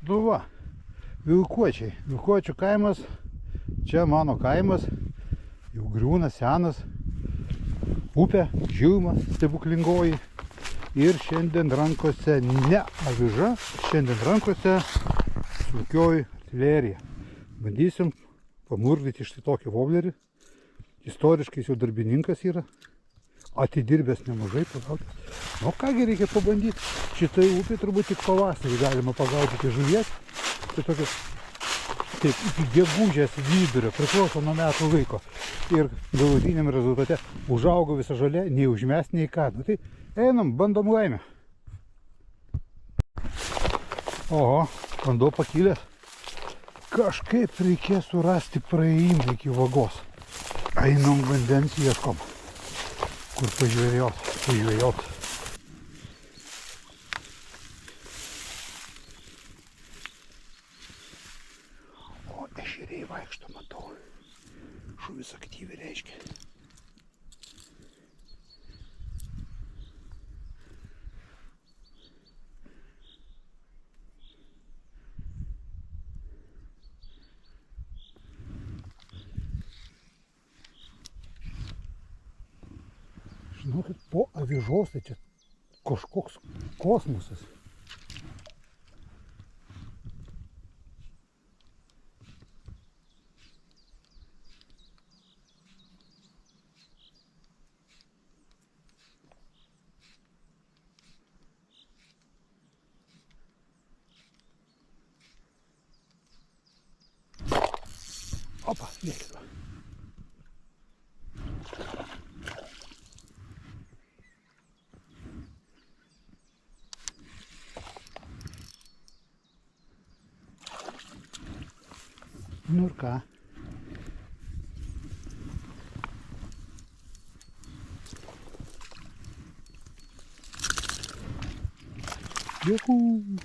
Nu va, Vilkuočiai. Vilkuočių kaimas. Čia mano kaimas. Jau griūna senas. Upė, Žilma, stebuklingoji. Ir šiandien rankose ne aviža, šiandien rankose smulkioji artilerija. Bandysim pamurdyti štai tokį voblerį. Istoriškai jis jau darbininkas yra. Atidirbęs nemažai pagauti. Nu kągi reikia pabandyti. Šitai upė turbūt tik pavasarį galima pagaudyti žuvies. Tai tokia, taip, iki gegužės vidurio, priklauso nuo metų laiko. Ir galutiniam rezultate užaugo visa žolė, nei užmes, nei ką. Nu, tai einam, bandom laimę. Oho, vanduo pakilęs. Kažkaip reikės surasti praėjimą iki vagos. Einam vandens ieškom. Kur pažvejot. O, ešeriai vaikšto, matau. Žuvis aktyviai reiškia. Žinokit, po avižos tai čia kažkoks kosmosas. Opa, lėkit va. Nu ir ką? Dėkui.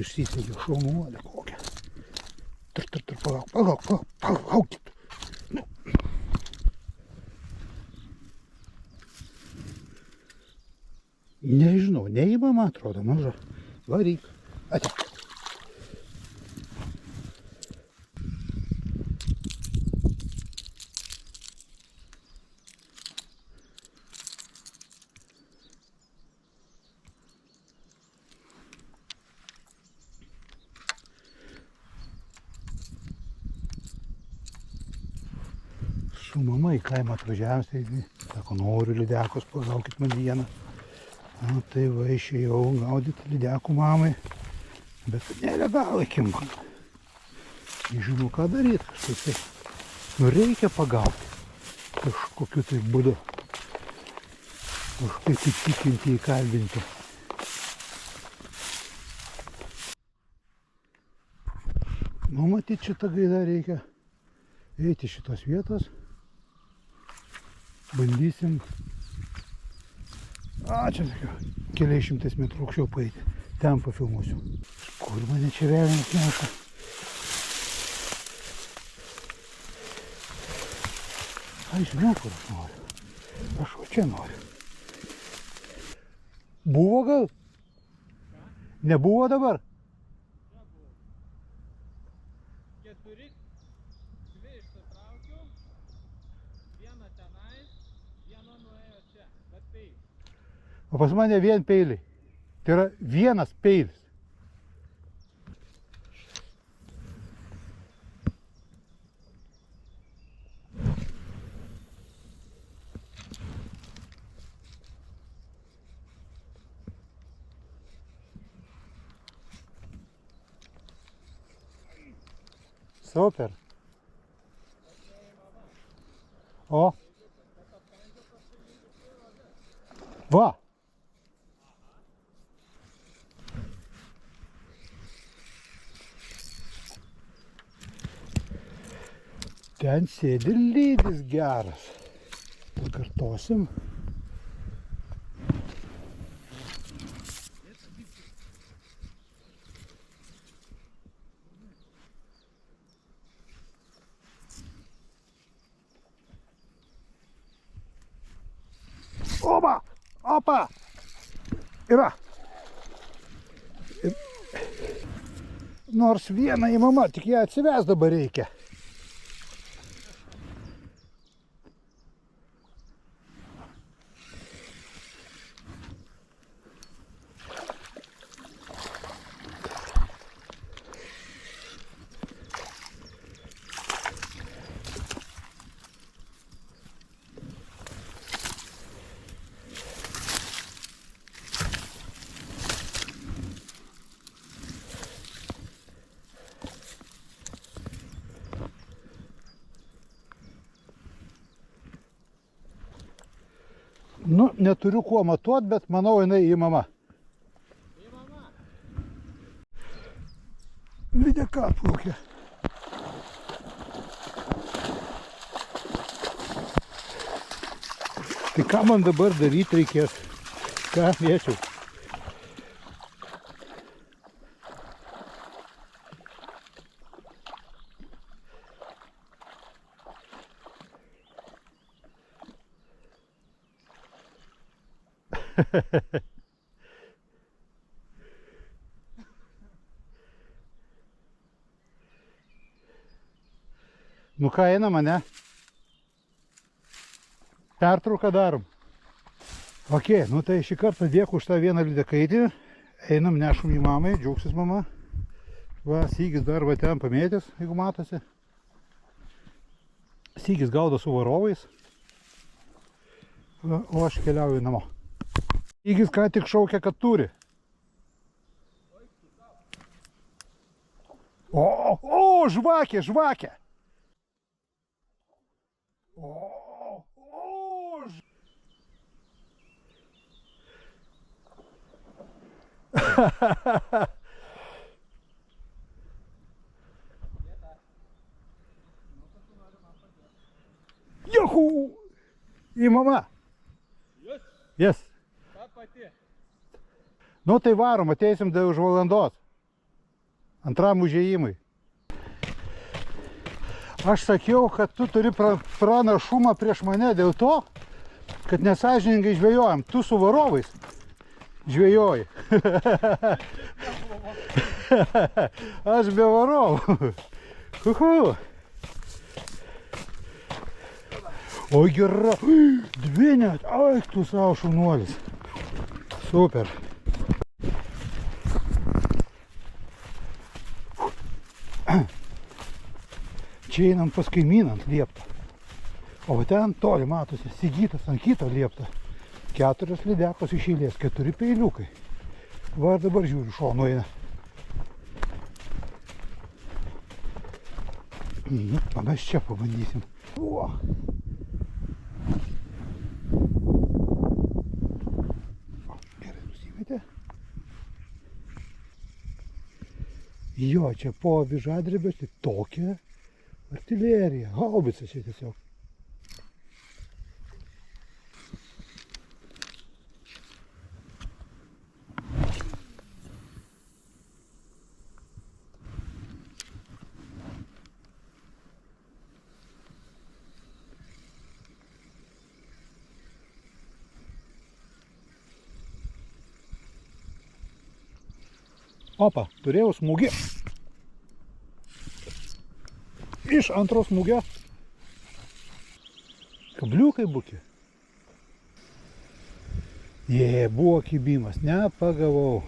Išsisegiau šaunuolę kokią. Pagauk. Nežinau, neįmama atrodo, maža. Varyk. Atek. Su mama į kaimą atvažiavęs, tai sako, noriu lydekos, pagaukit man vieną. Na, tai va, išėjau gaudyti lydekų mamai, bet nelegaukim. Nežinau, ką daryti, kažkaip tai. Nu, reikia pagauti kažkokiu tai būdu. Kažkaip įtikinti, įkalbinti. Nu, matyt, šitą gaidą reikia eiti šitos vietos. Bandysim. Čia sakiau, keliais šimtais metrų aukščiau paeiti. Ten pafilmuosiu. Kur mane čia velnias neša? Aš žinau, kur aš noriu. Aš o čia noriu. Buvo gal? Nebuvo dabar? Keturi, dvi išsitraukiau, vieną tenais, viena nuėjo čia, bet peilis. O pas mane vien peiliai. Tai yra vienas peilis. Super. O. Va. Ten sėdi lydis geras. Pakartosim. Opa! Opa! Yra! Nors vieną įmama, tik ją atsives dabar reikia. Nu, neturiu kuo matuot, bet manau, jinai įmama. Įmama. Lydeka atplaukė. Tai ką man dabar daryti reikės? Ką mėčiau? Nu ką, einam, ane? Pertrauką darom. Ok, nu tai šį kartą dėkui už tą vieną lydekaitį. Einam, nešam jį mamai, džiaugsis mama. Va, Sygis dar va ten pamėtęs, jeigu matosi. Sygis gaudo su varovais. Va, o aš keliauju namo. Sygis ką tik šaukia, kad turi. O, žvakė, žvakė. Juhu! Įmama. Yes. Ta pati. Nu tai varom, ateisim dar už valandos. Antram užėjimui. Aš sakiau, kad tu turi pranašumą prieš mane dėl to, kad nesąžiningai žvejojam. Tu su varovais žvejoji. Aš be varovų. O gera. Dvi net. Ai, tu savo šaunuolis. Super. Čia einam pas kaimyną ant liepto. O ten toli matosi Sigitas ant kito liepto. 4 lydekos iš eilės, 4 peiliukai. Va ir dabar žiūriu, šonu eina. O mes čia pabandysim. O. Gerai nusimetė. Jo, čia po avižadrebės tai tokia artilerija, haubica čia tiesiog. Opa, turėjau smūgį. Iš antros smūgio. Kabliukai buki. Buvo kibimas, nepagavau.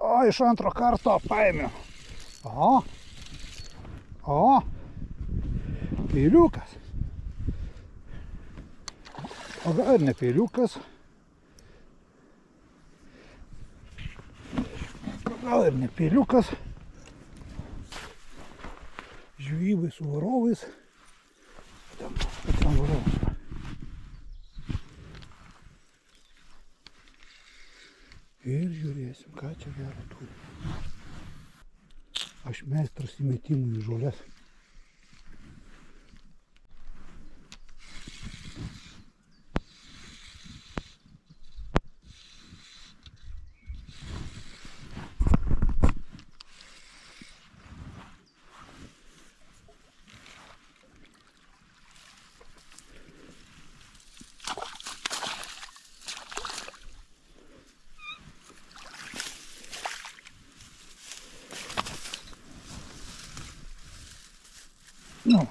O, iš antro karto paėmiau. O. Peiliukas. O gal ir ne peiliukas. Gal ir ne peiliukas. Žvejybai su varovais. Ten varovas. Ir žiūrėsim, ką čia gero turi. Aš meistras įmetimų į žolės. Nu.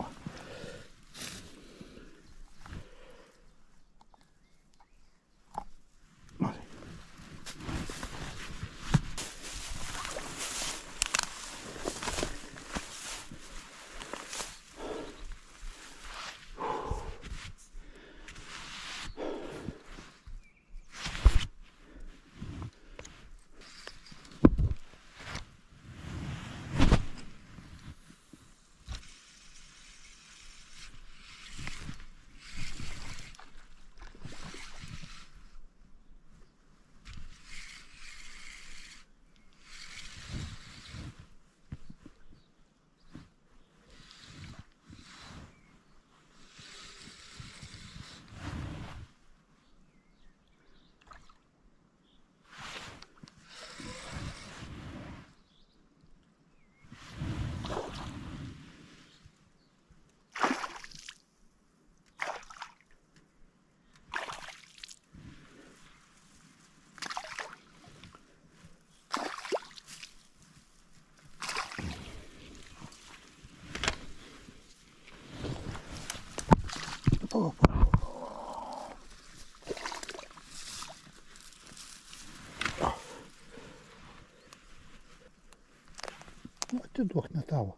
Atiduok ne tavo.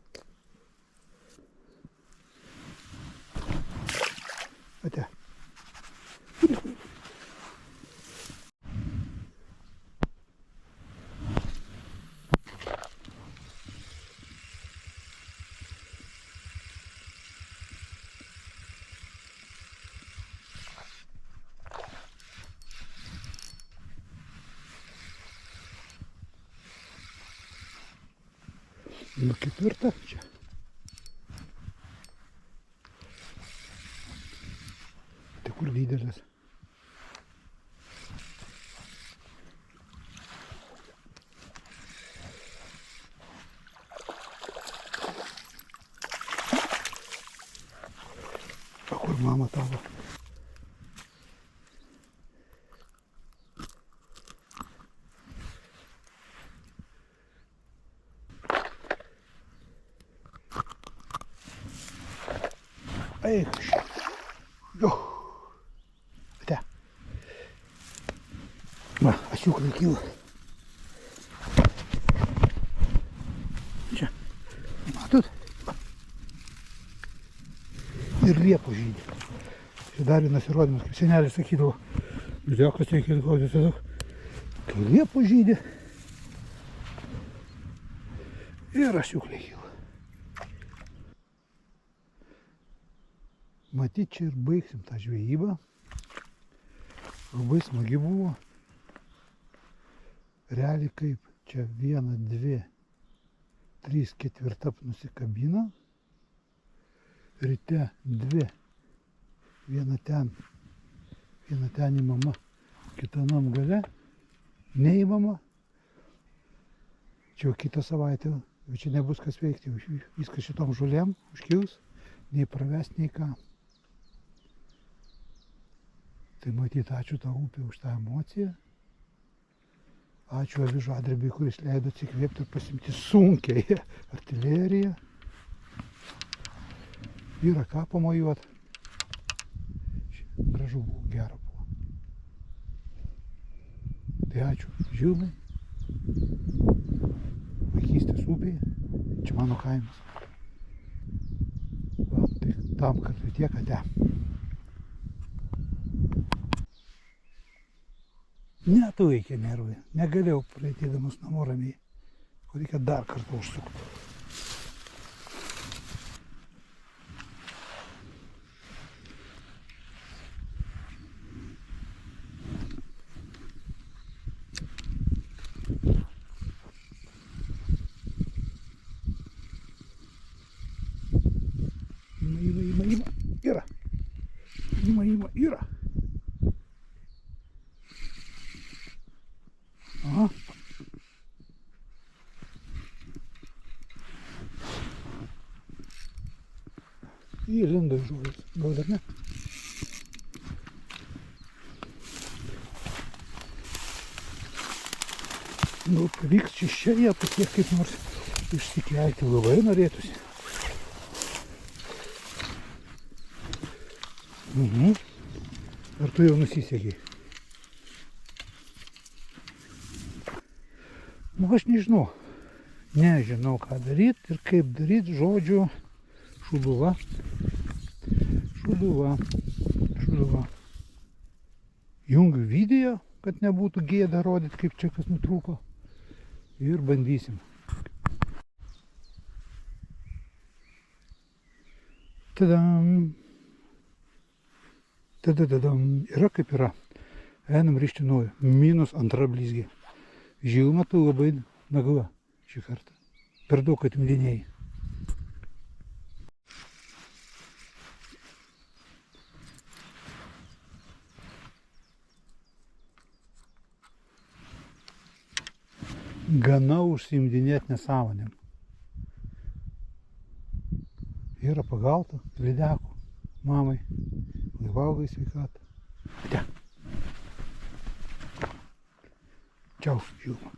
Ate. Nu ketvirta čia. Tai kur lyderis? O kur mama tavo? Eik. Jo. Ate. Va, asiukai kyla. Čia. Matot? Ir liepos žydė. Čia dar vienas įrodymas, kaip senelis sakydavo. Liudekas reikia gauti tiesiog. Kai liepos žydė. Ir asiukai kyla. Matyt, čia ir baigsim tą žvejybą. Labai smagi buvo. Realiai kaip čia 1, 2, 3, 4 nusikabina. Ryte 2. Viena ten įmama, kitanam gale. Neįmama. Čia jau kitą savaitę. Čia nebus kas veikti. Viskas šitom žolėm užkils. Nei praves, nei ką. Tai matyt, ačiū tą upę už tą emociją. Ačiū avižadrebiui, kuris leido atsikvėpti ir pasimti sunkiai artileriją. Yra ką pamojuoti. Gražu buvo, gera buvo. Tai ačiū Žilmai. Vaikystės upėje. Čia mano kaimas. Va, tai tam kartui tiek, ate. Netulaikė nervai. Negalėjau praeitėdamas namo ramiai. Reikia dar kartą užsukti. Ima. Yra. Yra. Aha. Įlindo žuvis. Gal dar ne? Nu, pavyks čia ją pasiek kaip nors išsikelti. Labai norėtųsi. Ar tu jau nusisegiai? Nu, aš nežinau. Nežinau, ką daryti ir kaip daryti. Žodžiu, šuduva. Jungiu video, kad nebūtų gėda rodyti, kaip čia kas nutrūko. Ir bandysim. Tadam. Yra kaip yra. Einam rišti naujo. -2 blizgė. Žilma tu labai nagla šį kartą. Per daug atmidinėjai. Gana užsiimdinėti nesąmonėm. Yra pagauta lydekų mamai. Lai valgai sveikatą. Ate. Čiau, Žilma.